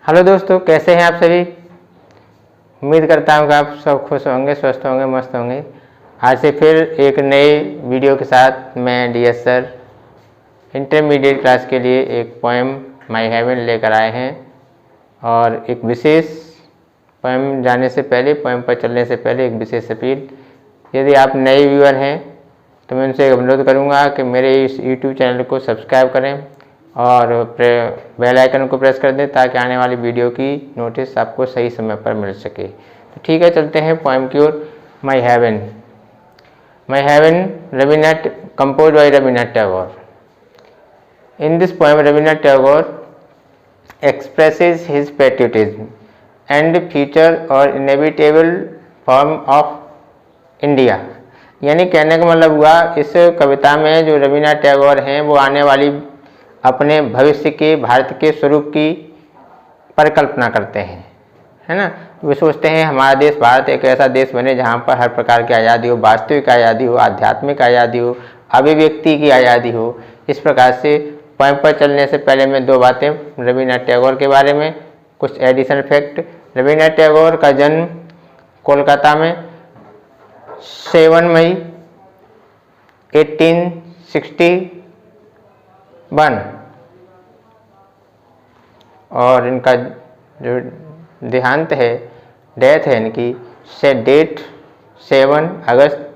Hello दोस्तों, कैसे हैं आप सभी। उम्मीद करता हूं कि आप सब खुश होंगे, स्वस्थ होंगे, मस्त होंगे। आज से फिर एक नए वीडियो के साथ मैं डीएस सर इंटरमीडिएट क्लास के लिए एक पोएम माय हेवन लेकर आए हैं। और एक विशेष पोएम जाने से पहले, पोएम पर चलने से पहले एक विशेष अपील। यदि आप नए व्यूअर हैं तो मैं उनसे अनुरोध करूंगा कि मेरे इस यूट्यूब चैनल को सब्सक्राइब करें और बेल आइकन को प्रेस कर दें ताकि आने वाली वीडियो की नोटिस आपको सही समय पर मिल सके। तो ठीक है, चलते हैं पोएम की ओर। My heaven. My heaven, Rabindranath, compose by Rabindranath Tagore. In this poem, Rabindranath Tagore expresses his patriotism and future or inevitable form of India। यानी कहने का मतलब हुआ, इस कविता में जो रविन्द्रनाथ टैगोर हैं वो आने वाली अपने भविष्य के भारत के स्वरूप की परिकल्पना करते हैं, है ना। वे सोचते हैं हमारा देश भारत एक ऐसा देश बने जहाँ पर हर प्रकार की आज़ादी हो, वास्तविक आज़ादी हो, आध्यात्मिक आज़ादी हो, अभिव्यक्ति की आज़ादी हो। इस प्रकार से पोएम पर चलने से पहले मैं दो बातें रविन्द्रनाथ टैगोर के बारे में, कुछ एडिशनल फैक्ट। रविन्द्रनाथ टैगोर का जन्म कोलकाता में 7 मई 1861 और इनका जो देहांत है, डेथ है इनकी, से डेट 7 अगस्त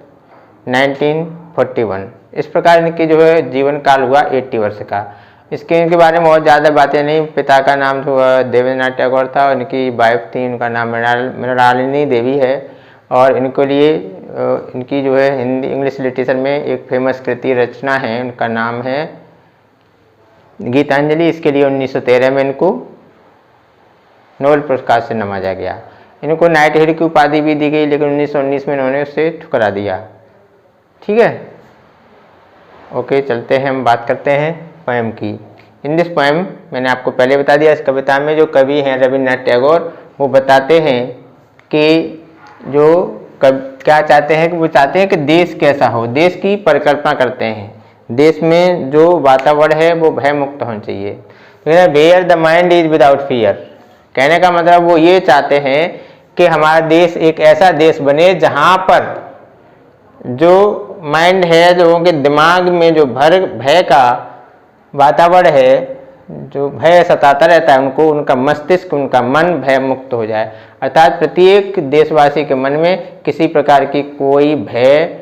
1941। इस प्रकार इनकी जो है जीवन काल हुआ 80 वर्ष का। इनके बारे में बहुत ज़्यादा बातें नहीं। पिता का नाम जो देवेंद्रनाथ टैगोर था और इनकी वाइफ थी, उनका नाम मृणालिनी देवी है। और इनके लिए इनकी जो है हिंदी इंग्लिश लिटरेचर में एक फेमस कृति रचना है, उनका नाम है गीतांजलि। इसके लिए 1913 में इनको नोबेल पुरस्कार से नवाजा गया। इनको नाइटहेड की उपाधि भी दी गई, लेकिन 1919 में इन्होंने उससे ठुकरा दिया। ठीक है, ओके, चलते हैं, हम बात करते हैं पोएम की। इन दिस पोएम, मैंने आपको पहले बता दिया, इस कविता में जो कवि हैं रविन्द्रनाथ टैगोर, वो बताते हैं कि जो क्या चाहते हैं, कि वो चाहते हैं कि देश कैसा हो, देश की परिकल्पना करते हैं। देश में जो वातावरण है वो भय मुक्त होना चाहिए। Where the mind is without fear. कहने का मतलब वो ये चाहते हैं कि हमारा देश एक ऐसा देश बने जहाँ पर जो माइंड है, लोगों के दिमाग में जो भय का वातावरण है, जो भय सताता रहता है उनको, उनका मस्तिष्क, उनका मन भय मुक्त हो जाए। अर्थात प्रत्येक देशवासी के मन में किसी प्रकार की कोई भय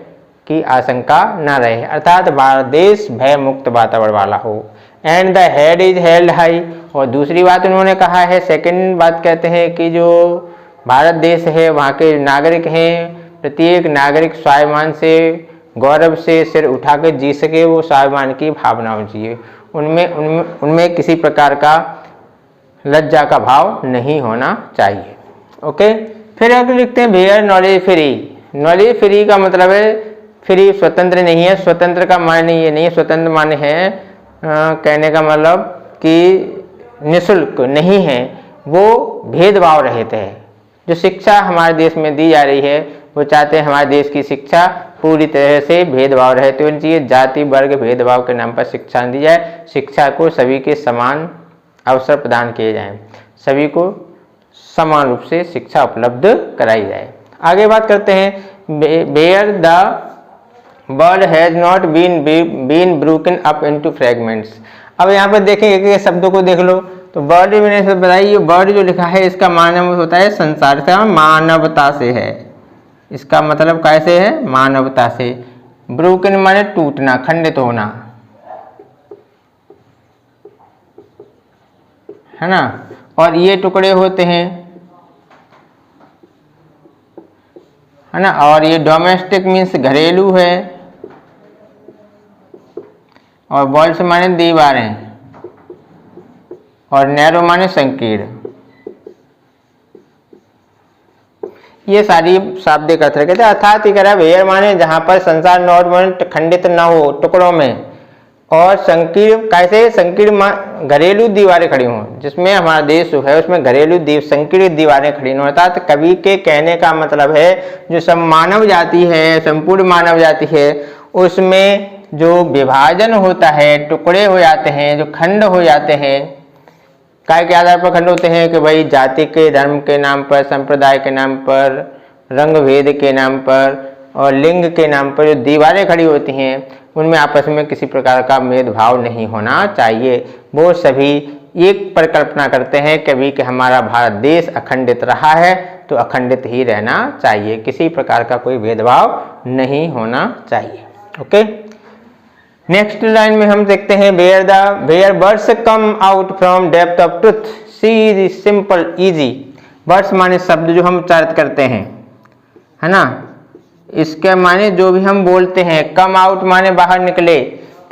की आशंका न रहे, अर्थात देश भय मुक्त वातावरण वाला हो। And the head is held high. और दूसरी बात उन्होंने कहा है, सेकंड बात कहते हैं कि जो भारत देश है, वहाँ के नागरिक हैं, प्रत्येक नागरिक स्वाभिमान से, गौरव से सिर उठा कर जी सके, वो स्वाभिमान की भावना होनी चाहिए। उनमें किसी प्रकार का लज्जा का भाव नहीं होना चाहिए। ओके, फिर अगर लिखते हैं where knowledge free. Knowledge free का मतलब है फ्री, स्वतंत्र नहीं है। स्वतंत्र का मायने ये नहीं है, स्वतंत्र माने है कहने का मतलब कि निःशुल्क नहीं है, वो भेदभाव रहित है। जो शिक्षा हमारे देश में दी जा रही है, वो चाहते हैं हमारे देश की शिक्षा पूरी तरह से भेदभाव रहते होनी चाहिए। जाति वर्ग भेदभाव के नाम पर शिक्षा दी जाए। शिक्षा को सभी के समान अवसर प्रदान किए जाएं, सभी को समान रूप से शिक्षा उपलब्ध कराई जाए। आगे बात करते हैं, where the world has not been broken up into fragments. अब यहाँ पर देखें, एक शब्दों को देख लो तो वर्ड मैंने बताई, ये वर्ड जो लिखा है इसका माने होता है संसार से, मानवता से है। इसका मतलब कैसे है? मानवता से। ब्रोकन माने टूटना, खंडित होना, है ना। और ये टुकड़े होते हैं, है ना। और ये डोमेस्टिक मीन्स घरेलू है, और वॉल्स माने दीवारें, और नैरो माने संकीर्ण। ये सारी शाब्दिक अर्थ कहते हैं। अर्थात ये कह रहा है वेयर माने जहां पर संसार नॉट माने खंडित न हो टुकड़ों में, और संकीर्ण कैसे? संकीर्ण घरेलू दीवारें खड़ी हों, जिसमें हमारा देश जो है उसमें घरेलू संकीर्ण दीवारें खड़ी हों। अर्थात कवि के कहने का मतलब है जो सब मानव जाति है, संपूर्ण मानव जाति है, उसमें जो विभाजन होता है, टुकड़े हो जाते हैं, जो खंड हो जाते हैं, काय के आधार पर खंड होते हैं कि भाई जाति के, धर्म के नाम पर, संप्रदाय के नाम पर, रंग भेद के नाम पर और लिंग के नाम पर जो दीवारें खड़ी होती हैं उनमें आपस में किसी प्रकार का भेदभाव नहीं होना चाहिए। वो सभी एक परिकल्पना करते हैं कभी कि हमारा भारत देश अखंडित रहा है तो अखंडित ही रहना चाहिए, किसी प्रकार का कोई भेदभाव नहीं होना चाहिए। ओके, नेक्स्ट लाइन में हम देखते हैं where words come out from depth of truth see simple easy. Words माने शब्द जो हम उच्चारित करते हैं, है ना, इसके माने जो भी हम बोलते हैं, कम आउट माने बाहर निकले,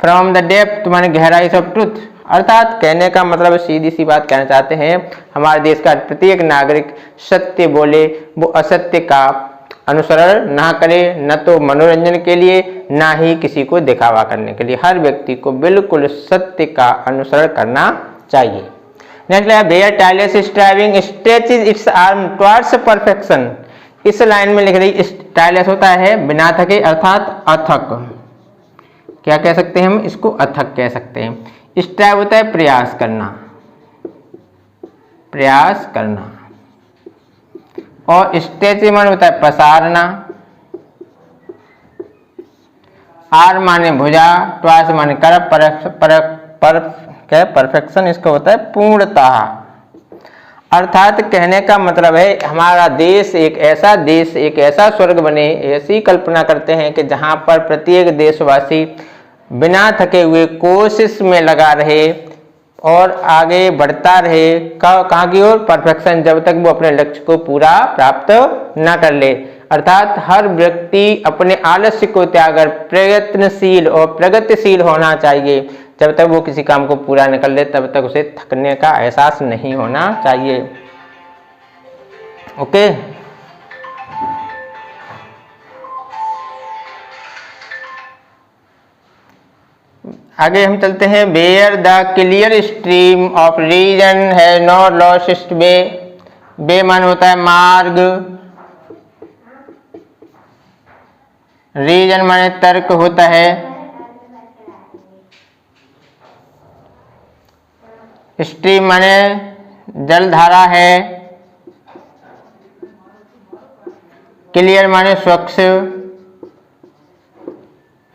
फ्रॉम द डेप्थ माने गहराई ऑफ ट्रुथ, अर्थात कहने का मतलब सीधी सी बात कहना चाहते हैं हमारे देश का प्रत्येक नागरिक सत्य बोले, वो असत्य का अनुसरण ना करे, न तो मनोरंजन के लिए ना ही किसी को दिखावा करने के लिए। हर व्यक्ति को बिल्कुल सत्य का अनुसरण करना चाहिए। नेक्स्ट है where tireless striving stretches its arm towards perfection. इस लाइन में लिख रही टायरलेस होता है बिना थके अर्थात अथक, क्या कह सकते हैं हम इसको, अथक कह सकते हैं। स्ट्राइव होता है प्रयास करना, प्रयास करना, और स्ट्रेच माने होता है पसारना, आर माने भुजा, ट्वास माने कर, परफेक्शन इसका होता है पूर्णता। अर्थात कहने का मतलब है हमारा देश एक ऐसा स्वर्ग बने, ऐसी कल्पना करते हैं कि जहां पर प्रत्येक देशवासी बिना थके हुए कोशिश में लगा रहे और आगे बढ़ता रहे, कहाँ की ओर, परफेक्शन, जब तक वो अपने लक्ष्य को पूरा प्राप्त न कर ले। अर्थात हर व्यक्ति अपने आलस्य को त्याग कर प्रयत्नशील और प्रगतिशील होना चाहिए। जब तक वो किसी काम को पूरा न कर ले तब तक उसे थकने का एहसास नहीं होना चाहिए। ओके, आगे हम चलते हैं। Where the clear stream of reason है नो लॉस्ट वे। वे मान होता है मार्ग, रीजन माने तर्क होता है, स्ट्रीम माने जलधारा है, क्लियर माने स्वच्छ,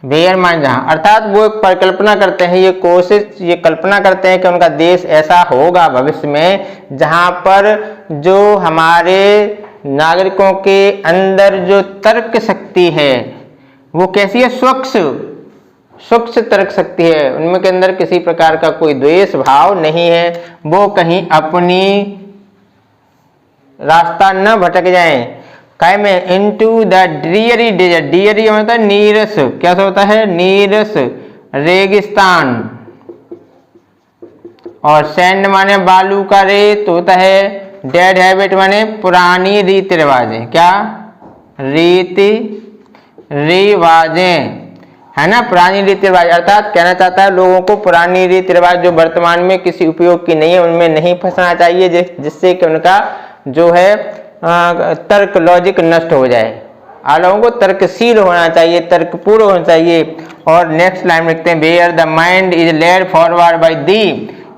वेयर माने जहां, अर्थात वो एक परिकल्पना करते हैं, ये कल्पना करते हैं कि उनका देश ऐसा होगा भविष्य में जहां पर जो हमारे नागरिकों के अंदर जो तर्क शक्ति है वो कैसी है, स्वच्छ तर्क शक्ति है, उनमें के अंदर किसी प्रकार का कोई द्वेष भाव नहीं है, वो कहीं अपनी रास्ता न भटक जाएं। काय में इनटू द ड्रीयरी डेजर्ट, ड्रीयरी होता है नीरस, क्या होता है, नीरस रेगिस्तान, और सैंड माने बालू का रेत होता है, डेड हैबिट माने पुरानी रीति रिवाजें, क्या रीति रिवाजें, है ना, पुरानी रीति रिवाज, अर्थात कहना चाहता है लोगों को पुरानी रीति रिवाज जो वर्तमान में किसी उपयोग की नहीं है उनमें नहीं फंसना चाहिए, जिससे कि उनका जो है तर्क लॉजिक नष्ट हो जाए। आप लोगों को तर्कशील होना चाहिए, तर्कपूर्ण होना चाहिए। और नेक्स्ट लाइन लिखते हैं where the mind is led forward by thee,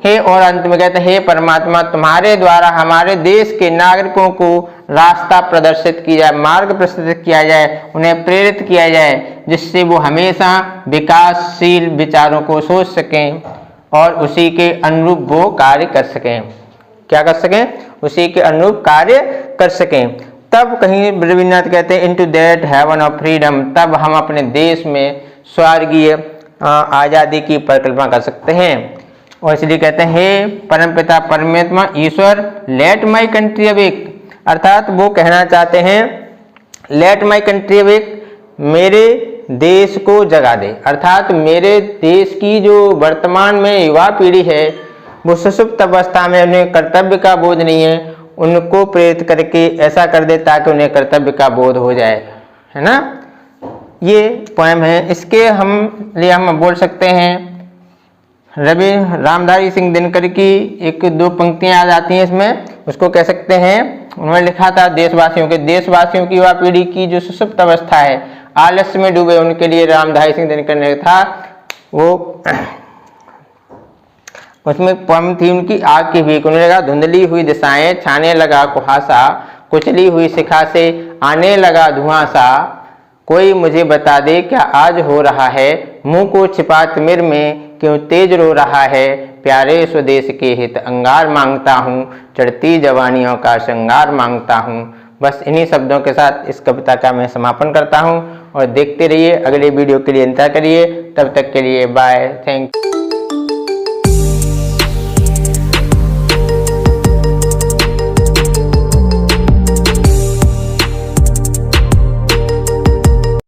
हे, और अंत में कहते हैं हे परमात्मा तुम्हारे द्वारा हमारे देश के नागरिकों को रास्ता प्रदर्शित किया जाए, मार्ग प्रदर्शित किया जाए, उन्हें प्रेरित किया जाए, जिससे वो हमेशा विकासशील विचारों को सोच सकें और उसी के अनुरूप वो कार्य कर सकें, क्या कर सकें, उसी के अनुरूप कार्य कर सकें। तब कहीं रविन्द्रनाथ कहते हैं into that heaven of freedom, तब हम अपने देश में स्वर्गीय आज़ादी की परिकल्पना कर सकते हैं। और इसलिए कहते हैं हे परमपिता परमात्मा ईश्वर लेट माई कंट्री अवेक, अर्थात वो कहना चाहते हैं लेट माई कंट्री अवेक, मेरे देश को जगा दे, अर्थात मेरे देश की जो वर्तमान में युवा पीढ़ी है वो सुषुप्त अवस्था में, उन्हें कर्तव्य का बोध नहीं है, उनको प्रेरित करके ऐसा कर दे ताकि उन्हें कर्तव्य का बोध हो जाए, है ना। ये पोएम है, इसके हम बोल सकते हैं रवि रामधारी सिंह दिनकर की एक दो पंक्तियां याद आती हैं इसमें, उसको कह सकते हैं, उन्होंने लिखा था देशवासियों की युवा पीढ़ी की जो सुषुप्त अवस्था है, आलस्य में डूबे, उनके लिए रामधारी सिंह दिनकर ने था वो उसमें पोएम थी उनकी आग की भीख। उन्होंने कहा धुंधली हुई दिशाएं, छाने लगा कुहासा, कुचली हुई शिखा से आने लगा धुआं सा, कोई मुझे बता दे क्या आज हो रहा है, मुंह को छिपा तिमिर में क्यों तेज रो रहा है, प्यारे स्वदेश के हित अंगार मांगता हूँ, चढ़ती जवानियों का श्रृंगार मांगता हूँ। बस इन्हीं शब्दों के साथ इस कविता का मैं समापन करता हूँ और देखते रहिए, अगले वीडियो के लिए इंतजार करिए। तब तक के लिए बाय, थैंक यू।